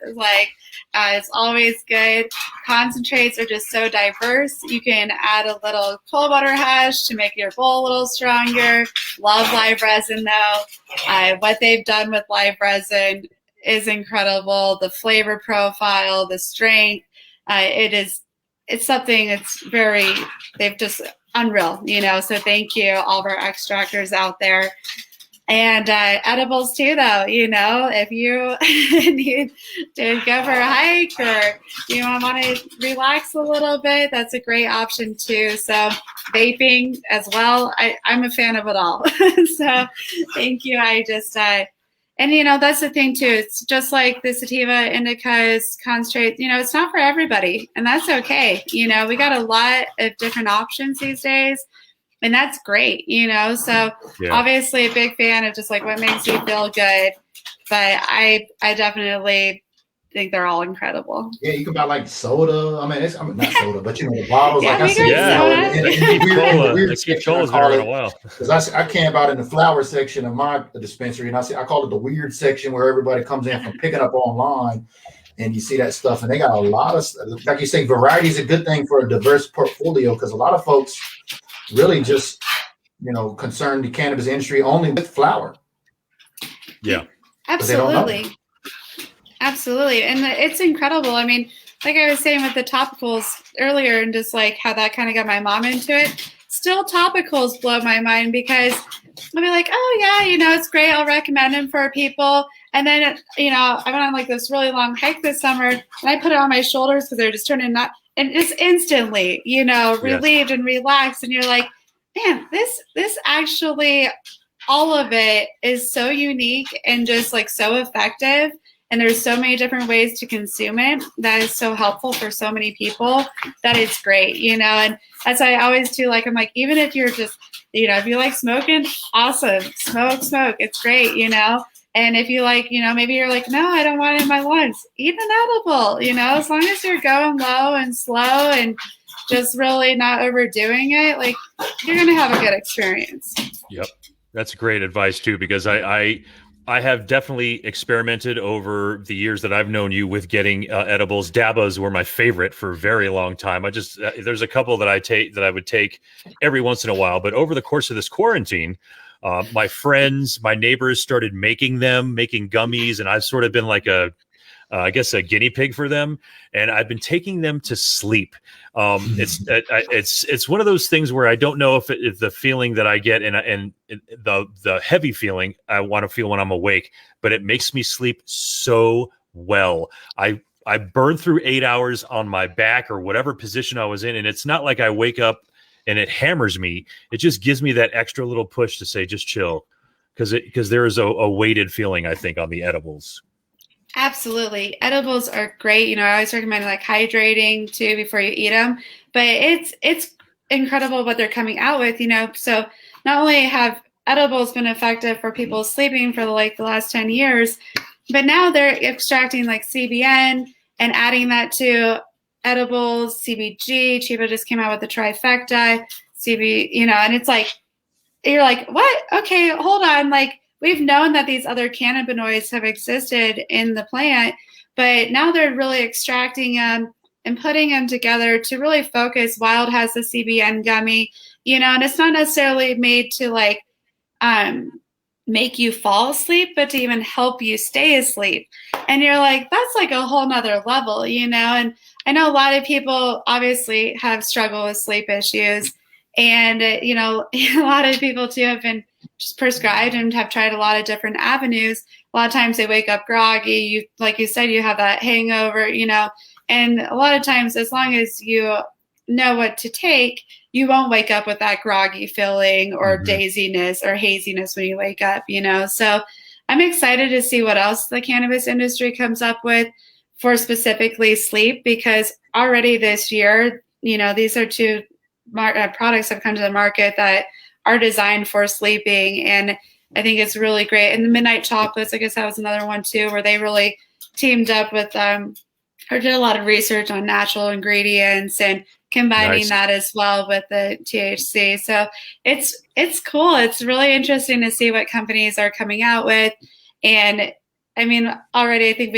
It's always good. Concentrates are just so diverse. You can add a little cold water hash to make your bowl a little stronger. Love live resin though. What they've done with live resin is incredible. The flavor profile, the strength, it's something they've just unreal, so thank you, all of our extractors out there. And edibles too, though, if you need to go for a hike or you want to relax a little bit, that's a great option too. So vaping as well. I'm a fan of it all. So thank you. And that's the thing too. It's just like the sativa, indicas, concentrates, it's not for everybody, and that's okay. We got a lot of different options these days. And that's great, so obviously a big fan of just like what makes you feel good. But I definitely think they're all incredible. Yeah, you can buy like soda. I mean, not soda, but the bottles, like I said, weird section, I call it, because I camp out in the flower section of my dispensary, and I call it the weird section where everybody comes in from picking up online. And you see that stuff, and they got a lot of, like you say, variety is a good thing for a diverse portfolio, because a lot of folks really just, concern the cannabis industry only with flower. Yeah, absolutely. And it's incredible. I mean, like I was saying with the topicals earlier, and just like how that kind of got my mom into it. Still, topicals blow my mind, because I'll be like, oh yeah, it's great. I'll recommend them for people. And then, I went on like this really long hike this summer, and I put it on my shoulders because they're just turning up, and just instantly, relieved and relaxed. And you're like, man, this actually, all of it is so unique and just like so effective. And there's so many different ways to consume it that is so helpful for so many people that it's great, and that's why I always do, like, I'm like, even if you're just, if you like smoking, awesome, smoke, it's great, And if you like, maybe you're like, no, I don't want it in my lungs, eat an edible, as long as you're going low and slow and just really not overdoing it, like, you're going to have a good experience. Yep. That's great advice too, because I have definitely experimented over the years that I've known you with getting edibles. Dabbas were my favorite for a very long time. There's a couple that I would take every once in a while, but over the course of this quarantine, my friends, my neighbors started making gummies, and I've sort of been like a guinea pig for them, and I've been taking them to sleep. It's one of those things where I don't know if the feeling that I get and the heavy feeling I want to feel when I'm awake, but it makes me sleep so well. I burn through 8 hours on my back or whatever position I was in, and it's not like I wake up and it hammers me. It just gives me that extra little push to say, just chill, because there is a weighted feeling, I think, on the edibles. Absolutely. Edibles are great. I always recommend like hydrating too before you eat them, but it's incredible what they're coming out with, so not only have edibles been effective for people sleeping for the last 10 years, but now they're extracting like CBN and adding that to edibles, CBG. Chiba just came out with the trifecta, and it's like, you're like, what? Okay, hold on. Like, we've known that these other cannabinoids have existed in the plant, but now they're really extracting them and putting them together to really focus. Wild has the CBN gummy, and it's not necessarily made to like make you fall asleep, but to even help you stay asleep. And you're like, that's like a whole nother level, and I know a lot of people obviously have struggled with sleep issues, and a lot of people too have been just prescribed and have tried a lot of different avenues. A lot of times they wake up groggy. Like you said, you have that hangover, and a lot of times, as long as you know what to take, you won't wake up with that groggy feeling or daziness or haziness when you wake up, So I'm excited to see what else the cannabis industry comes up with for specifically sleep, because already this year, these are two products that have come to the market that are designed for sleeping. And I think it's really great. And the Midnight Chocolates, I guess that was another one too, where they really teamed up with or did a lot of research on natural ingredients and combining that as well with the THC. So it's cool. It's really interesting to see what companies are coming out with. And I mean, already I think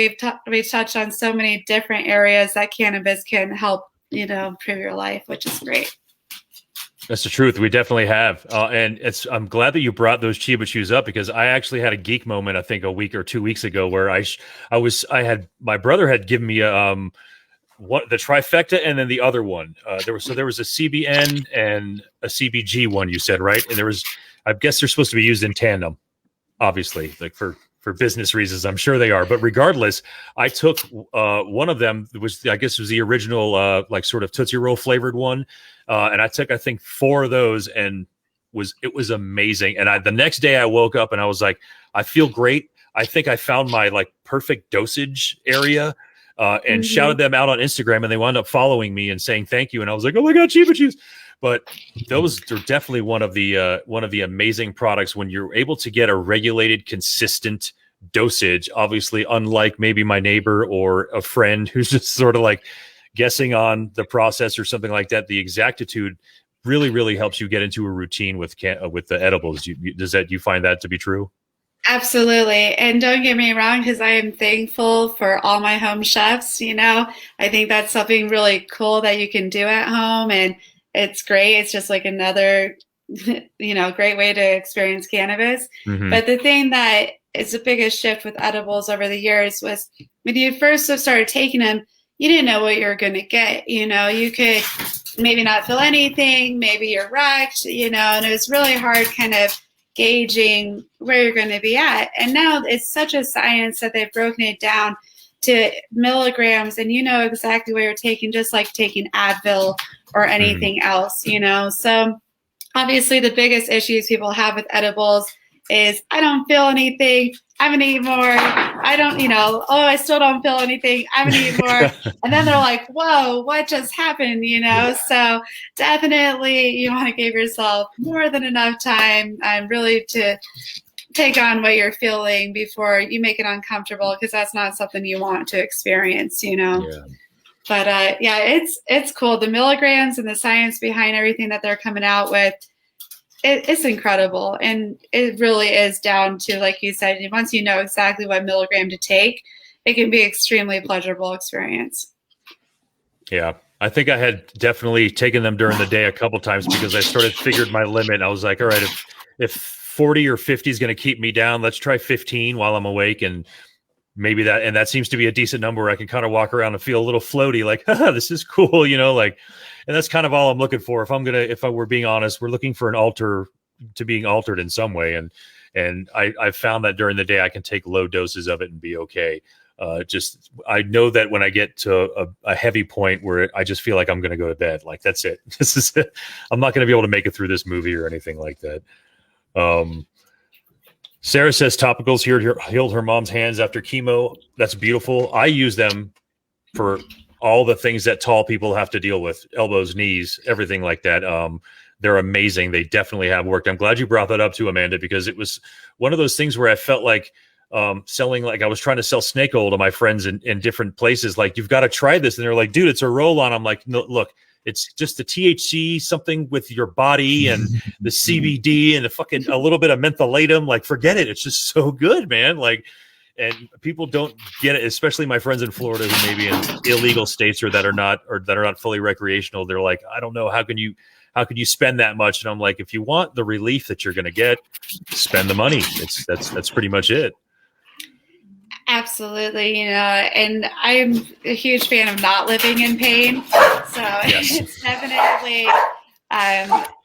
we've touched on so many different areas that cannabis can help, improve your life, which is great. That's the truth. We definitely have. And I'm glad that you brought those Chiba Chews up, because I actually had a geek moment, I think a week or 2 weeks ago, where my brother had given me the trifecta and then the other one. There was a CBN and a CBG one, you said, right? And I guess they're supposed to be used in tandem, obviously, like for business reasons. I'm sure they are. But regardless, I took one of them, was the original like sort of Tootsie Roll flavored one. And I took, I think, 4 of those, and it was amazing. And the next day I woke up and I was like, I feel great. I think I found my like perfect dosage area, and shouted them out on Instagram, and they wound up following me and saying thank you. And I was like, oh my God, Chiba Chews. But those are definitely one of the amazing products when you're able to get a regulated, consistent dosage. Obviously, unlike maybe my neighbor or a friend who's just sort of like guessing on the process or something like that, the exactitude really, really helps you get into a routine with the edibles. You find that to be true? Absolutely. And don't get me wrong, because I am thankful for all my home chefs. I think that's something really cool that you can do at home, and it's great. It's just like another, great way to experience cannabis. But the thing that is the biggest shift with edibles over the years was when you first started taking them, you didn't know what you were going to get. You could maybe not feel anything, maybe you're wrecked, and it was really hard kind of gauging where you're going to be at. And now it's such a science that they've broken it down to milligrams, and exactly what you're taking, just like taking Advil or anything else, So obviously the biggest issues people have with edibles is, I don't feel anything, I'm gonna eat more. I don't, I still don't feel anything, I'm gonna eat more. And then they're like, whoa, what just happened? So definitely you want to give yourself more than enough time really to take on what you're feeling before you make it uncomfortable, because that's not something you want to experience, Yeah. But it's cool. The milligrams and the science behind everything that they're coming out with, it's incredible. And it really is down to, like you said, once you know exactly what milligram to take, it can be extremely pleasurable experience. Yeah. I think I had definitely taken them during the day a couple times, because I figured my limit. I was like, all right, if 40 or 50 is going to keep me down, let's try 15 while I'm awake. And maybe that seems to be a decent number where I can kind of walk around and feel a little floaty, like, this is cool, and that's kind of all I'm looking for. If we're being honest, we're looking for an alter to being altered in some way. And I've found that during the day, I can take low doses of it and be okay. I know that when I get to a heavy point where I just feel like I'm going to go to bed, like, that's it. This is it. I'm not going to be able to make it through this movie or anything like that. Sarah says topicals healed her mom's hands after chemo. That's beautiful. I use them for all the things that tall people have to deal with: elbows, knees, everything like that. They're amazing. They definitely have worked. I'm glad you brought that up too, Amanda, because it was one of those things where I felt like selling, like I was trying to sell snake oil to my friends in different places. Like, you've got to try this. And they're like, dude, it's a roll on. I'm like, no, look, it's just the THC, something with your body, and the CBD and a little bit of mentholatum. Like, forget it. It's just so good, man. Like, and people don't get it, especially my friends in Florida who may be in illegal states or that are not fully recreational. They're like, I don't know, how can you spend that much? And I'm like, if you want the relief that you're going to get, spend the money. That's pretty much it. Absolutely, and I'm a huge fan of not living in pain. So yes. It's definitely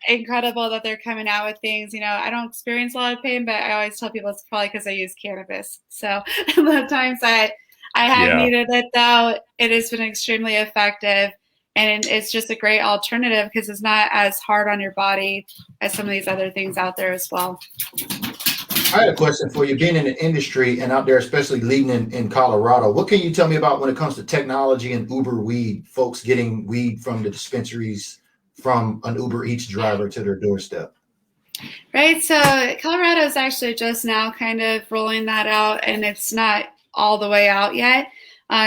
incredible that they're coming out with things. I don't experience a lot of pain, but I always tell people it's probably because I use cannabis. So the times that I have needed it, though, it has been extremely effective. And it's just a great alternative because it's not as hard on your body as some of these other things out there as well. I had a question for you. Being in the industry and out there, especially leading in Colorado, what can you tell me about when it comes to technology and Uber weed, folks getting weed from the dispensaries from an Uber Eats driver to their doorstep? Right. So Colorado is actually just now kind of rolling that out, and it's not all the way out yet.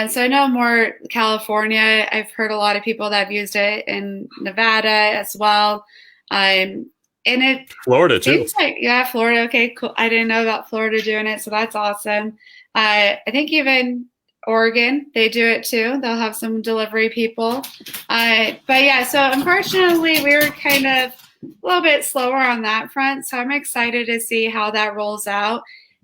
So I know more California. I've heard a lot of people that have used it in Nevada as well. And it Florida too. seems like, yeah, Florida. Okay, cool. I didn't know about Florida doing it, so that's awesome. I think even Oregon, they do it too. They'll have some delivery people. But yeah, so unfortunately, we were kind of a little bit slower on that front. So I'm excited to see how that rolls out.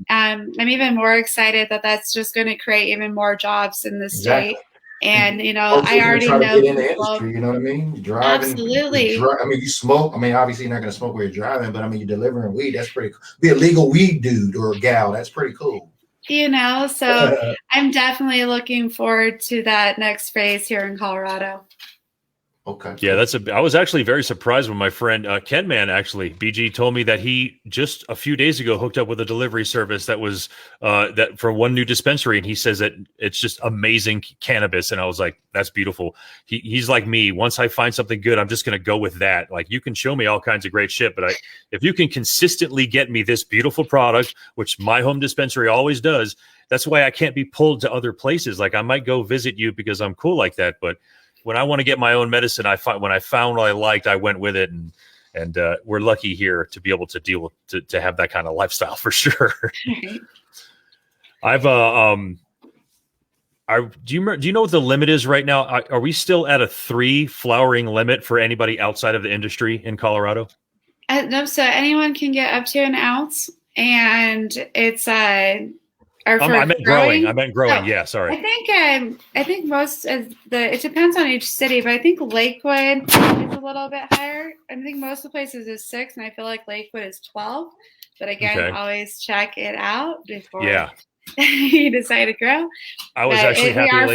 I'm even more excited that that's just going to create even more jobs in the state. And, you know, I already know get in the industry, you know what I mean? Driving. Absolutely. I mean, you smoke. I mean, obviously you're not going to smoke where you're driving, but I mean, you're delivering weed. That's pretty cool. Be a legal weed dude or a gal. That's pretty cool. You know, so I'm definitely looking forward to that next phase here in Colorado. Okay. Yeah, I was actually very surprised when my friend Ken Man, actually, BG, told me that he just a few days ago hooked up with a delivery service that was that for one new dispensary, and he says that it's just amazing cannabis, and I was like, that's beautiful. He's like me. Once I find something good, I'm just going to go with that. Like, you can show me all kinds of great shit, but if you can consistently get me this beautiful product, which my home dispensary always does, that's why I can't be pulled to other places. Like, I might go visit you because I'm cool like that, but when I want to get my own medicine, when I found what I liked, I went with it, and we're lucky here to be able to deal with to have that kind of lifestyle for sure. I've do you know what the limit is right now? Are we still at a 3 flowering limit for anybody outside of the industry in Colorado? No, so anyone can get up to an ounce, and it's I meant growing. Oh, yeah, sorry. I think most of it depends on each city, but I think Lakewood is a little bit higher. I think most of the places is 6, and I feel like Lakewood is 12. But again, always check it out before you decide to grow. I was actually happy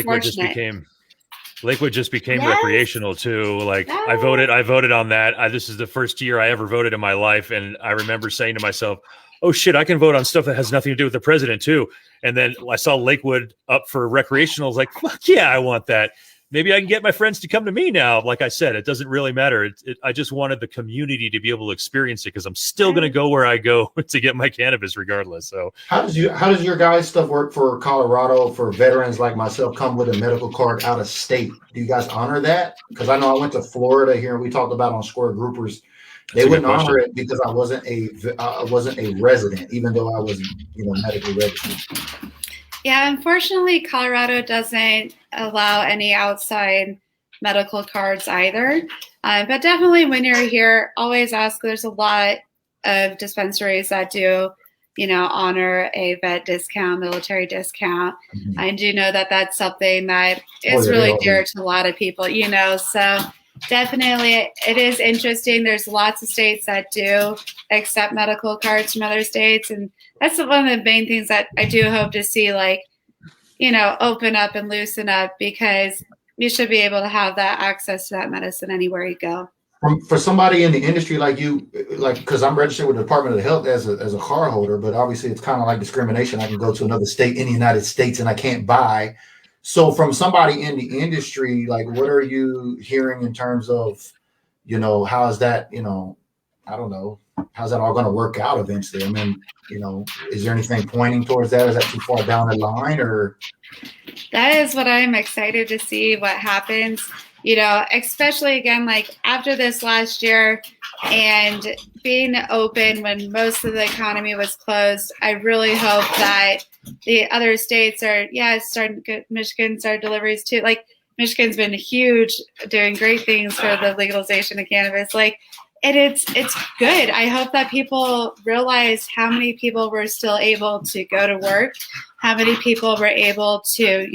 Lakewood just became recreational too. Like, I voted on that. This is the first year I ever voted in my life, and I remember saying to myself, oh shit, I can vote on stuff that has nothing to do with the president too. And then I saw Lakewood up for recreational. I was like, fuck yeah, I want that. Maybe I can get my friends to come to me now. Like I said, it doesn't really matter. I just wanted the community to be able to experience it, because I'm still going to go where I go to get my cannabis regardless. So how does your guys' stuff work for Colorado for veterans like myself come with a medical card out of state? Do you guys honor that? Because I know I went to Florida here, and we talked about on Square Groupers. They wouldn't honor it because I wasn't a resident, even though I was, medically registered. Yeah, unfortunately, Colorado doesn't allow any outside medical cards either. But definitely, when you're here, always ask. There's a lot of dispensaries that do, honor a vet discount, military discount. Mm-hmm. I do know that that's something that is really dear to a lot of people. So. Definitely, it is interesting. There's lots of states that do accept medical cards from other states, and that's one of the main things that I do hope to see, open up and loosen up, because you should be able to have that access to that medicine anywhere you go. For somebody in the industry like you, because I'm registered with the Department of Health as a card holder, but obviously it's kind of like discrimination. I can go to another state in the United States and I can't buy. So from somebody in the industry, like, what are you hearing in terms of, how is that, I don't know, how's that all going to work out eventually? I mean, is there anything pointing towards that? Is that too far down the line, or? That is what I'm excited to see what happens, especially again, like after this last year and being open when most of the economy was closed. I really hope that the other states are, starting to get Michigan start deliveries too. Like, Michigan's been huge, doing great things for the legalization of cannabis. Like, and it's good. I hope that people realize how many people were still able to go to work, how many people were able to,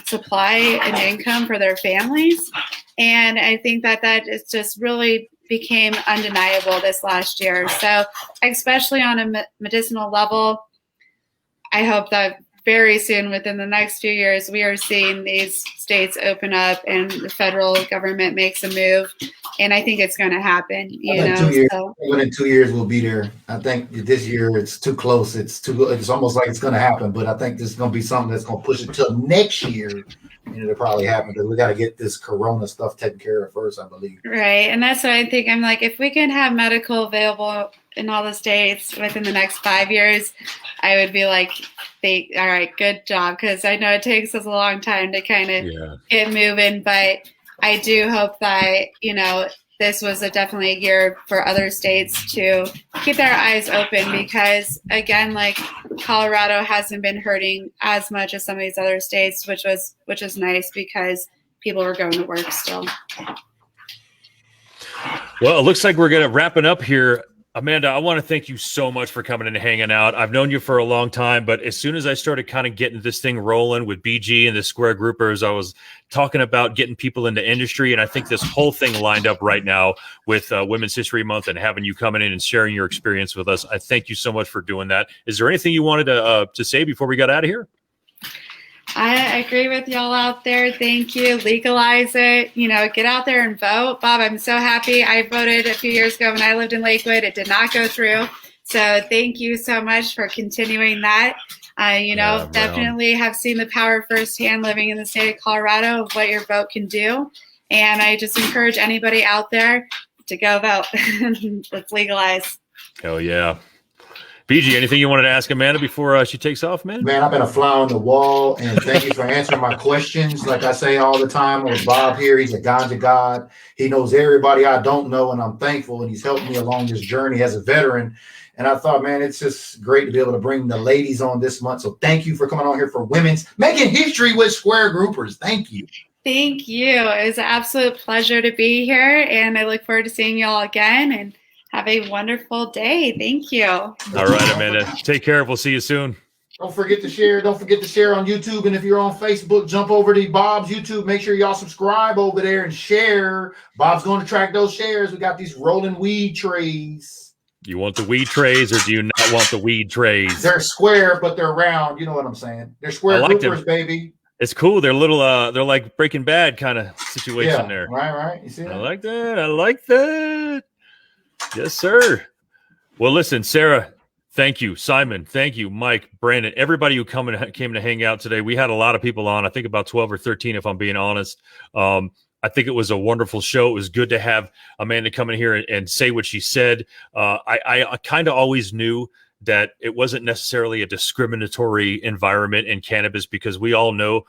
supply an income for their families. And I think that is just really became undeniable this last year. So especially on a medicinal level, I hope that very soon, within the next few years, we are seeing these states open up and the federal government makes a move. And I think it's going to happen. Within 2 years, we'll be there. I think this year it's too close. It's almost like it's going to happen. But I think this is going to be something that's going to push it till next year. And it'll probably happen because we got to get this corona stuff taken care of first, I believe. Right. And that's what I think. I'm like, if we can have medical available in all the states within the next 5 years, I would be like, all right, good job. Because I know it takes us a long time to kind of get moving. But I do hope that, this was definitely a year for other states to keep their eyes open because, again, like Colorado hasn't been hurting as much as some of these other states, which is nice because people were going to work still. Well, it looks like we're going to wrap it up here. Amanda, I want to thank you so much for coming in and hanging out. I've known you for a long time, but as soon as I started kind of getting this thing rolling with BG and the Square Groupers, I was talking about getting people into industry, and I think this whole thing lined up right now with Women's History Month and having you coming in and sharing your experience with us. I thank you so much for doing that. Is there anything you wanted to say before we got out of here? I agree with y'all out there. Thank you. Legalize it. Get out there and vote. Bob, I'm so happy. I voted a few years ago when I lived in Lakewood. It did not go through. So thank you so much for continuing that. Definitely have seen the power firsthand living in the state of Colorado of what your vote can do. And I just encourage anybody out there to go vote. Let's legalize. Hell yeah. BG, anything you wanted to ask Amanda before she takes off, man? Man, I've been a fly on the wall, and thank you for answering my questions. Like I say all the time with Bob here, he's a ganja god. He knows everybody I don't know, and I'm thankful, and he's helped me along this journey as a veteran. And I thought, man, it's just great to be able to bring the ladies on this month. So thank you for coming on here for Women's Making History with Square Groupers. Thank you. Thank you. It was an absolute pleasure to be here, and I look forward to seeing you all again. And have a wonderful day. Thank you. All right, Amanda. Take care. We'll see you soon. Don't forget to share. Don't forget to share on YouTube. And if you're on Facebook, jump over to Bob's YouTube. Make sure y'all subscribe over there and share. Bob's going to track those shares. We got these rolling weed trays. You want the weed trays or do you not want the weed trays? They're square, but they're round. You know what I'm saying? They're square groupers, baby. It's cool. They're little, they're like Breaking Bad kind of situation there. Right. You see that? I like that. Yes, sir. Well, listen, Sarah, thank you. Simon, thank you. Mike, Brandon, everybody who came to hang out today. We had a lot of people on. I think about 12 or 13, if I'm being honest. I think it was a wonderful show. It was good to have Amanda come in here and say what she said. I kind of always knew that it wasn't necessarily a discriminatory environment in cannabis because we all know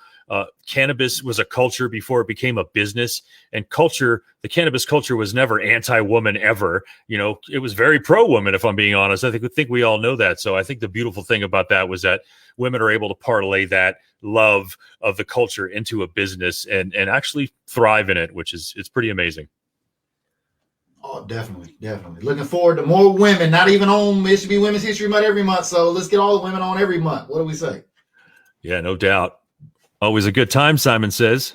cannabis was a culture before it became a business, and the cannabis culture was never anti-woman ever. It was very pro-woman, if I'm being honest. I think we all know that. So I think the beautiful thing about that was that women are able to parlay that love of the culture into a business and actually thrive in it, which it's pretty amazing. Oh, definitely. Looking forward to more women, not even on, it should be Women's History Month every month. So let's get all the women on every month. What do we say? Yeah, no doubt. Always a good time, Simon says.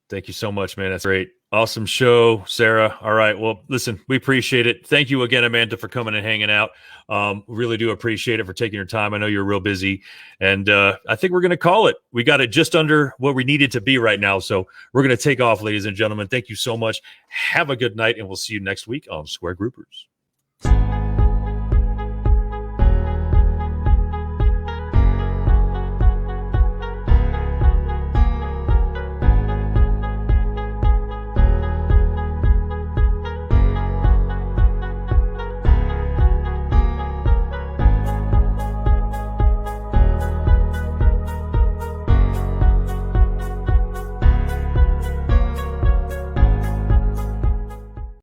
Thank you so much, man. That's great. Awesome show, Sarah. All right. Well, listen, we appreciate it. Thank you again, Amanda, for coming and hanging out. Really do appreciate it for taking your time. I know you're real busy. And I think we're going to call it. We got it just under where we needed to be right now. So we're going to take off, ladies and gentlemen. Thank you so much. Have a good night, and we'll see you next week on Square Groupers.